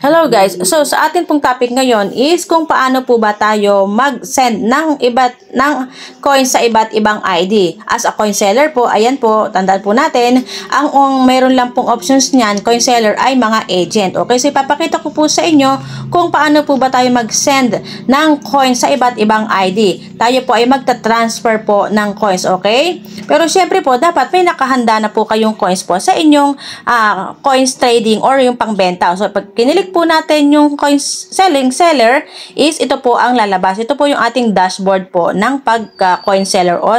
Hello guys, so sa atin pong topic ngayon is kung paano po ba tayo mag-send ng coins sa iba't ibang ID. As a coin seller po, ayan po, tandaan po natin, ang meron lang pong options niyan, coin seller ay mga agent. Okay, so ipapakita ko po sa inyo kung paano po ba tayo mag-send ng coins sa iba't ibang ID. Tayo po ay magta-transfer po ng coins, okay? Pero syempre po, dapat may nakahanda na po kayong coins po sa inyong coins trading or yung pangbenta. So pag kinilik po natin yung coins seller is ito po ang lalabas. Ito po yung ating dashboard po ng coin seller or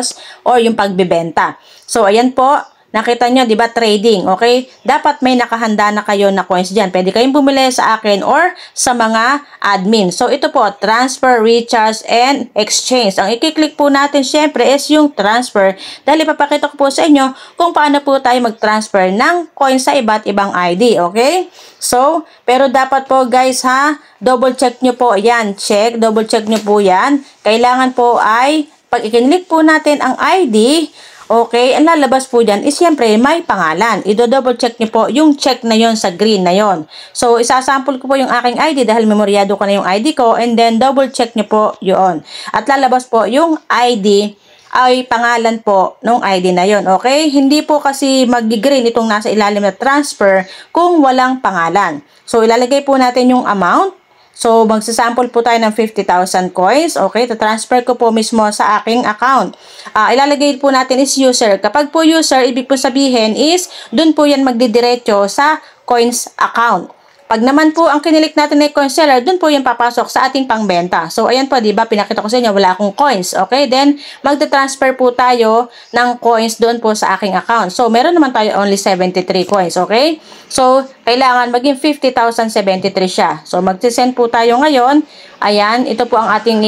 yung pagbebenta. So ayan po, nakita nyo, di ba, trading, okay? Dapat may nakahanda na kayo na coins dyan. Pwede kayong bumili sa akin or sa mga admin. So, ito po, transfer, recharge, and exchange. Ang i-click po natin, syempre, is yung transfer. Dahil ipapakita ko po sa inyo kung paano po tayo mag-transfer ng coins sa iba't ibang ID, okay? So, pero dapat po, guys, ha, double check nyo po yan. Check, double check nyo po yan. Kailangan po ay, pag i-click po natin ang ID, okay, ang lalabas po dyan is siyempre may pangalan. I-double check nyo po yung check na yon sa green na yon. So, isasample ko po yung aking ID dahil memoryado ko na yung ID ko and then double check nyo po yun. At lalabas po yung ID ay pangalan po ng ID na yon. Okay? Hindi po kasi mag-green itong nasa ilalim na transfer kung walang pangalan. So, ilalagay po natin yung amount. So, magsasample po tayo ng 50,000 coins. Okay, transfer ko po mismo sa aking account. Ilalagay po natin is user. Kapag po user, ibig po sabihin is, dun po yan magdidiretso sa coins account. Pag naman po ang kinilik natin na coin seller, dun po yan papasok sa ating pangbenta. So, ayan po, diba, pinakita ko sa inyo, wala akong coins. Okay, then, magta-transfer po tayo ng coins dun po sa aking account. So, meron naman tayo only 73 coins. Okay, so, kailangan maging 50,073 siya. So, mag-send po tayo ngayon. Ayan, ito po ang ating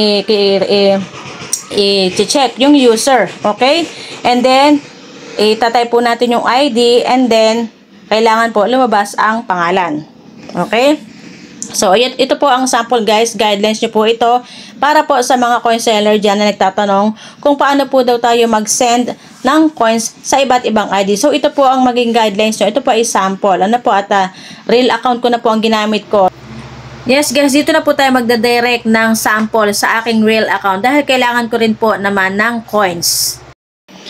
i-check, yung user. Okay, and then, itatay po natin yung ID and then, kailangan po lumabas ang pangalan. Okay? So, ito po ang sample guys, guidelines nyo po ito para po sa mga coin seller dyan na nagtatanong kung paano po daw tayo mag-send ng coins sa iba't ibang ID. So, ito po ang maging guidelines nyo. Ito po ay sample. Ano po, at real account ko na po ang ginamit ko. Yes guys, dito na po tayo magdadirect ng sample sa aking real account dahil kailangan ko rin po naman ng coins.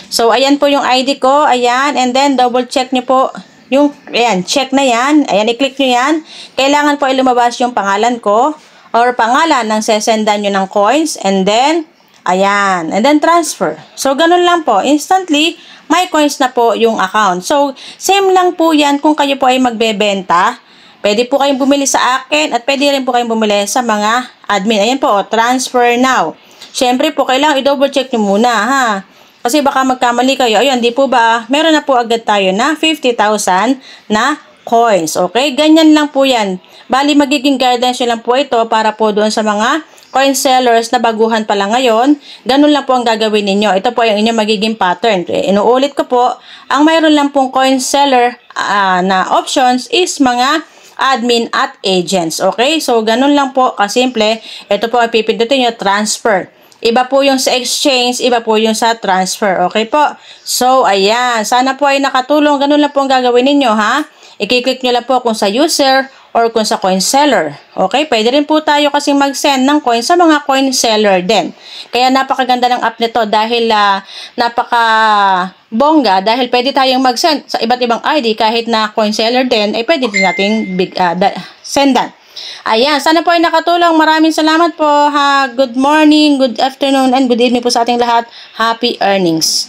So, ayan po yung ID ko. Ayan, and then double check nyo po yung, ayan, check na yan. Ayan, i-click nyo yan. Kailangan po ilumabas yung pangalan ko or pangalan ng sesendan nyo ng coins. And then, ayan. And then, transfer. So, ganun lang po. Instantly, may coins na po yung account. So, same lang po yan kung kayo po ay magbebenta. Pwede po kayong bumili sa akin at pwede rin po kayong bumili sa mga admin. Ayan po, transfer now. Siyempre po, kailangan i-double check nyo muna, ha? Kasi baka magkamali kayo. Ayun, di po ba? Meron na po agad tayo na 50,000 na coins. Okay? Ganyan lang po yan. Bali, magiging guidance lang po ito para po doon sa mga coin sellers na baguhan pa lang ngayon. Ganun lang po ang gagawin ninyo. Ito po yung inyong magiging pattern. Inuulit ko po, ang mayroon lang pong coin seller na options is mga admin at agents. Okay? So, ganun lang po kasimple. Ito po ang pipindutin nyo, transfer. Iba po yung sa exchange, iba po yung sa transfer. Okay po? So, ayan. Sana po ay nakatulong. Ganun lang po ang gagawin ninyo, ha? I-click nyo lang po kung sa user or kung sa coin seller. Okay? Pwede rin po tayo kasing mag-send ng coin sa mga coin seller din. Kaya napakaganda ng app nito dahil napaka-bongga dahil pwede tayong mag-send sa iba't ibang ID kahit na coin seller din ay pwede din nating sendan. Ayan, sana po ay nakatulong. Maraming salamat po. Good morning, good afternoon, and good evening po sa ating lahat. Happy earnings.